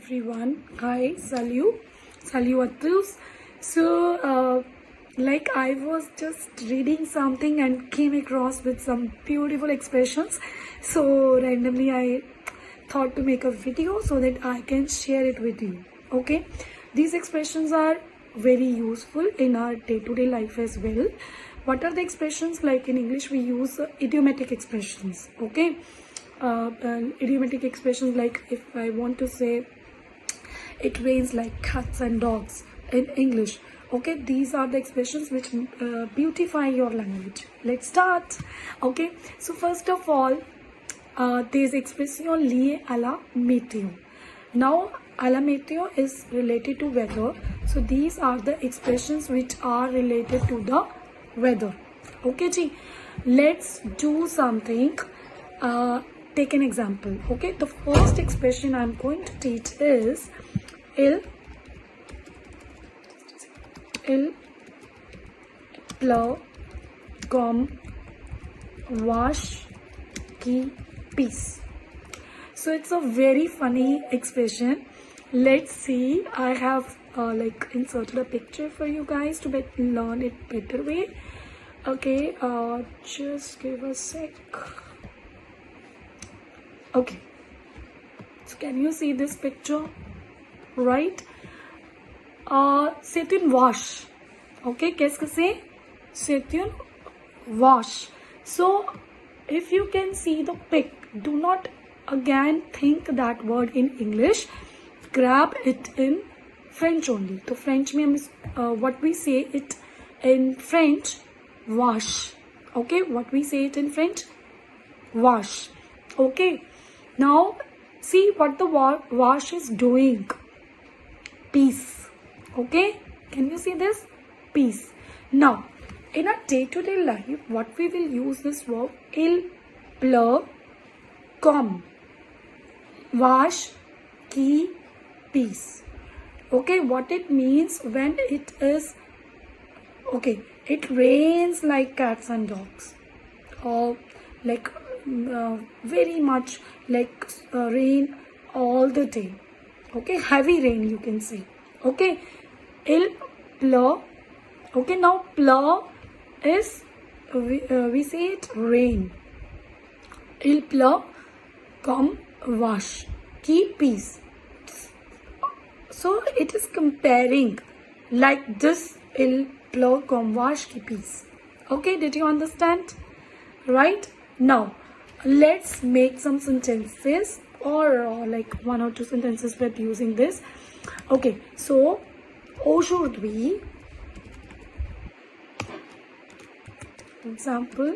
Everyone, hi, salut à tous. So like I was just reading something and came across with some beautiful expressions, so randomly I thought to make a video so that I can share it with you. Okay, these expressions are very useful in our day-to-day life as well. What are the expressions? Like in English we use idiomatic expressions. Okay, idiomatic expressions, like if I want to say it rains like cats and dogs in English. Okay, these are the expressions which beautify your language. Let's start. Okay, so first of all, there's expression lié à la météo. Now, à la météo is related to weather. So these are the expressions which are related to the weather. Okay, ji. Let's do something. Take an example. Okay, the first expression I'm going to teach is il pleut comme vache qui pisse. So it's a very funny expression. Let's see. I have inserted a picture for you guys to learn it better way. Okay, just give a sec. Okay, so can you see this picture? Right? C'est une vache. Okay, qu'est-ce que c'est? C'est une vache. So if you can see the pic, do not again think that word in English. Grab it in French only. So French means what we say it in French, vache. Okay, what we say it in French, vache. Okay, now see what the vache is doing. Peace. Okay, can you see this? Peace. Now, in our day-to-day life, what we will use this verb, il pleut comme vache qui pisse. Okay, what it means when it is, okay, it rains like cats and dogs, or like very much like rain all the day. Okay, heavy rain you can say. Okay, il pleut. Okay, now pleut is we say it rain. Il pleut comme vache qui pisse. So it is comparing like this, il pleut comme vache qui pisse. Okay, did you understand? Right? Now let's make some sentences, or like one or two sentences with using this. Okay, so aujourd'hui, example,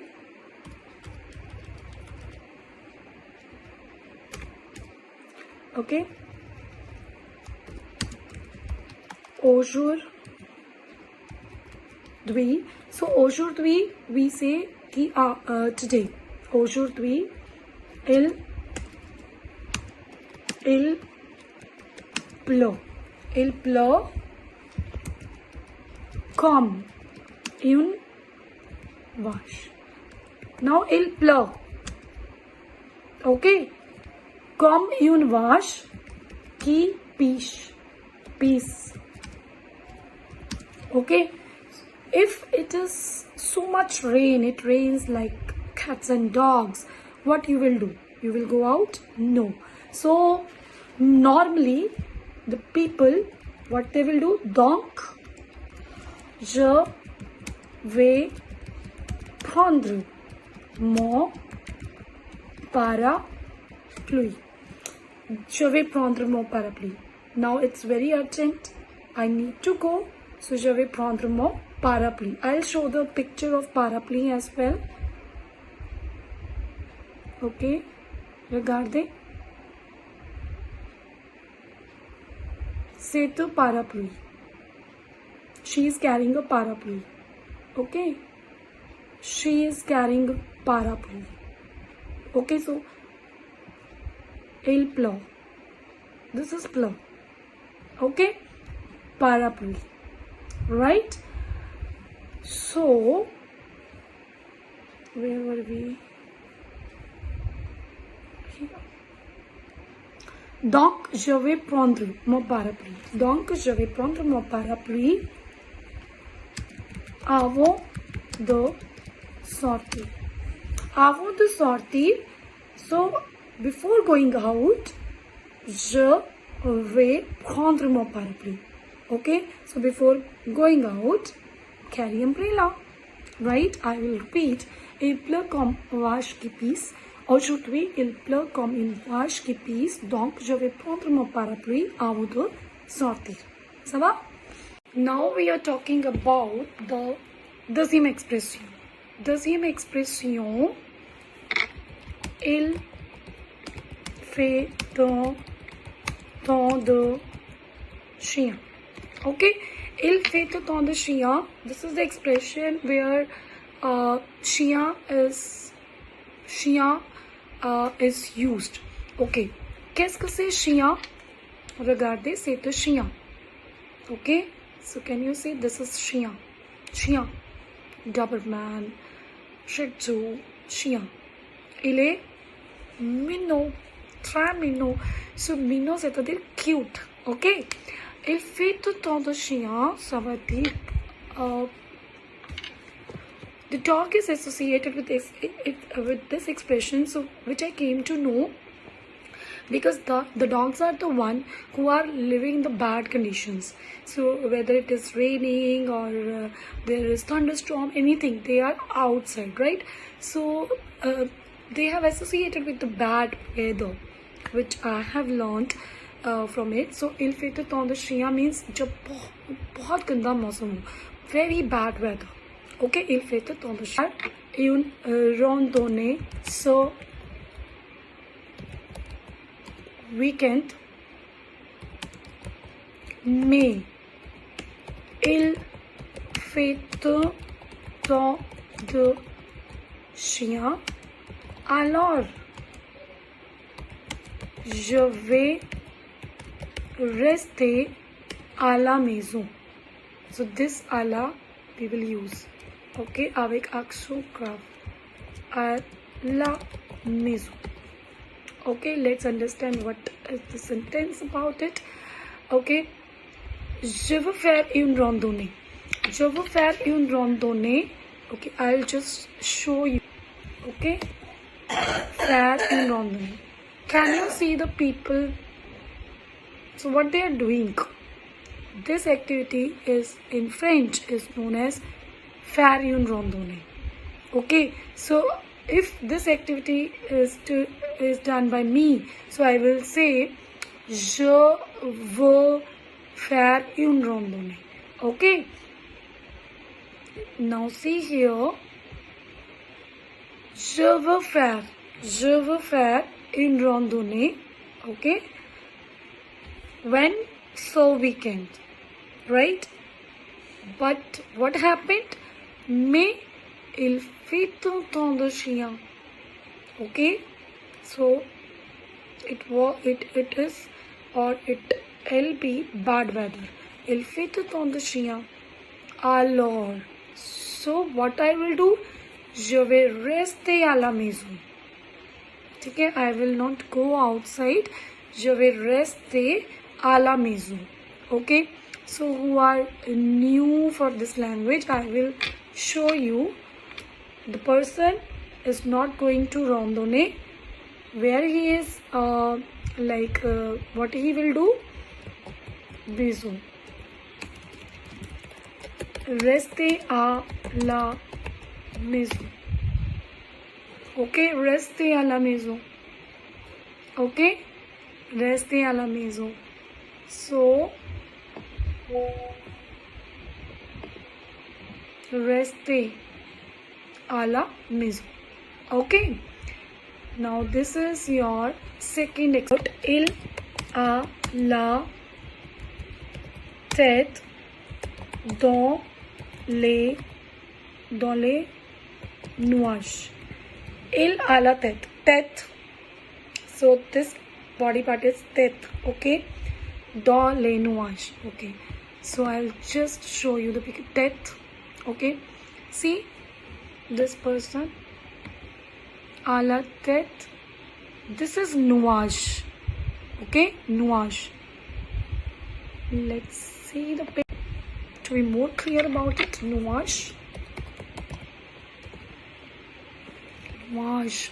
okay, aujourd'hui. So aujourd'hui we say ki today. Aujourd'hui il pleut. Il pleut comme une vache. Now il pleut. Okay, comme une vache qui pisse. Okay, if it is so much rain, it rains like cats and dogs, what you will do? You will go out? No. So normally the people, what they will do? Donc je vais prendre mon parapluie. Je vais prendre mon parapluie. Now it's very urgent. I need to go. So je vais prendre mon parapluie. I'll show the picture of parapluie as well. Okay, regardez. C'est un parapluie. She is carrying a parapluie. Okay, she is carrying a parapluie. Okay, so il pleut. This is pleut. Okay, parapluie. Right? So where were we? Here. Donc, je vais prendre mon parapluie. Donc, je vais prendre mon parapluie avant de sortir. Avant de sortir, so before going out, je vais prendre mon parapluie. Okay, so before going out, carry umbrella. Right? I will repeat. Il pleut comme vache qui pisse. Aujourd'hui, il pleut comme une vache qui pisse. Donc, je vais prendre mon parapluie avant de sortir. Ça va? Now we are talking about the deuxième expression. Deuxième expression, il fait tant de chien. Okay, il fait tant de chien. This is the expression where chien is used. Okay, qu'est-ce que c'est chien? Regardez, c'est un chien. Okay, so can you say this is chien? Chien, Doberman, Shih Tzu, chien. Il est mignon, très mignon. So mignon, c'est-à-dire cute. Okay. Il fait tant de chien, ça veut dire the dog is associated with this expression, so which I came to know because the dogs are the one who are living in the bad conditions. So whether it is raining or there is thunderstorm, anything, they are outside, right? So they have associated with the bad weather, which I have learned from it. So il fait tant de chien means जब बहुत गंदा मौसम हो, very bad weather. Okay, il fait tant de chien. Une randonnée, so weekend. Mais il fait tant de chien, alors je vais rester à la maison. So this à la we will use. Okay, avec action grave. À la maison. Okay, let's understand what is the sentence about it. Okay, je veux faire une randonnée. Je veux faire une randonnée. Okay, I'll just show you. Okay, faire une randonnée. Can you see the people? So what they are doing? This activity is in French is known as faire une randonnée. Okay, so if this activity is done by me, so I will say je veux faire une randonnée. Okay, now see here, je veux faire une randonnée. Okay, when? So weekend, right? But what happened? Mais il fait tant de chien. Okay, so it is or it'll be bad weather. Il fait tant de chien. Alors, so what I will do? Je vais rester à la maison. Okay, I will not go outside. Je vais rester à la maison. Okay, so who are new for this language, I will show you. The person is not going to randonnée, where he is what he will do? Maison. Rester à la maison. Okay, rester à la maison. Okay, rester à la maison. So rester à la maison. Okay, now this is your second example. Il a la tête dans les nuages. Il a la tête. Tête. So this body part is tête. Okay, dans les nuages. Okay, so I'll just show you the picture. Tête. Okay, see this person à la tête. This is nuage. Okay, nuage. Let's see the picture to be more clear about it. Nuage. Nuage.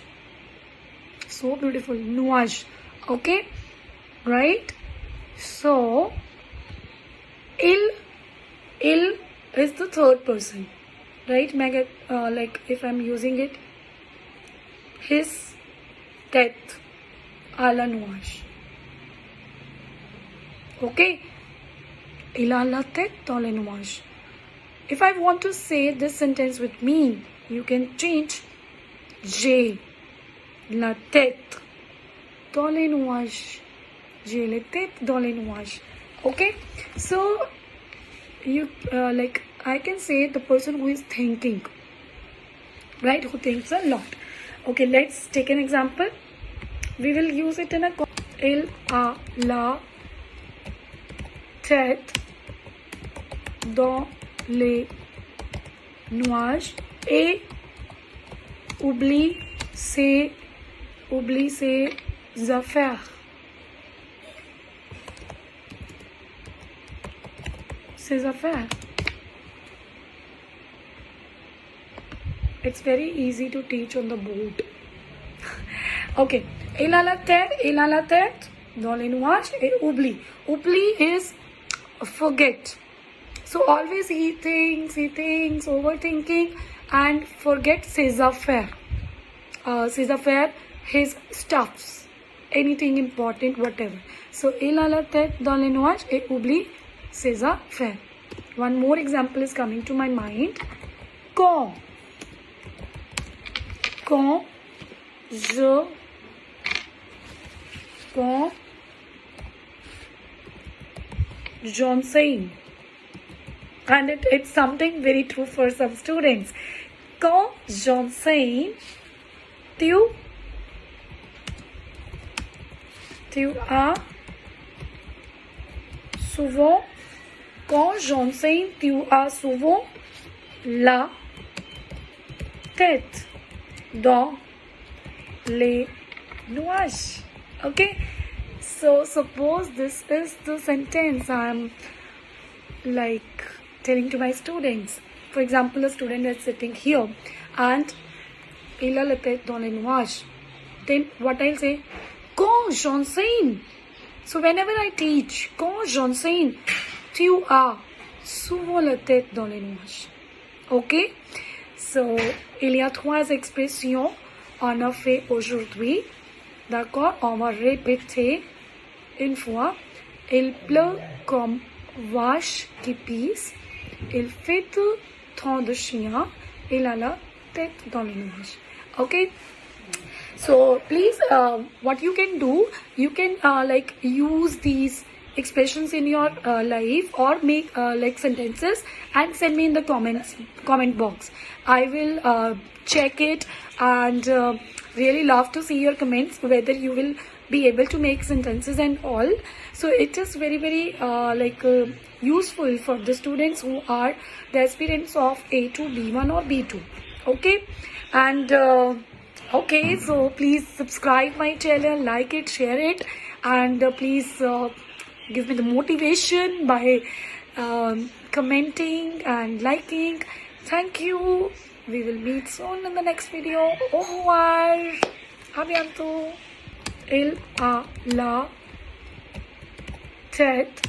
So beautiful. Nuage. Okay, right? So, il is the third person, right? Like if I'm using it, his tête à la nuage. Okay, il a la tête dans les nuages. If I want to say this sentence with me, you can change j'ai la tête dans les nuages. J'ai la tête dans les nuages. Okay, so you like I can say the person who is thinking, right? Who thinks a lot. Okay, let's take an example. We will use it in a il a la tête dans les nuages et oublie ses affaires. Ses affaires. It's very easy to teach on the board. Okay, il a la tête dans les nuages et oublie. Oublie is forget. So always he thinks, overthinking and forget ses affaires. Ses affaires, his stuffs, anything important, whatever. So il a la tête dans les nuages et oublie ses affaires. One more example is coming to my mind. Quand j'enseigne, and it's something very true for some students. Quand j'enseigne, tu as souvent, quand j'enseigne, tu as souvent la tête dans les nuages. Okay, so suppose this is the sentence I'm like telling to my students. For example, a student is sitting here and il a la tête dans les nuages. Then what I'll say? Quand j'enseigne. So whenever I teach, quand j'enseigne, tu as souvent la tête dans les nuages. Okay? So, il y a 3 expressions on a fait aujourd'hui. D'accord? On va répéter une fois. Il pleut comme vache qui pisse. Il fait tant de chiens. Il a la tête dans les nuages. Okay? So, please, what you can do, you can like use these expressions in your life or make like sentences and send me in the comment box. I will check it and really love to see your comments whether you will be able to make sentences and all. So it is very like useful for the students who are the aspirants of A2, B1 or B2. Okay, and okay, so please subscribe my channel, like it, share it, and please give me the motivation by commenting and liking. Thank you. We will meet soon in the next video. Au revoir. À bientôt. Il a la tête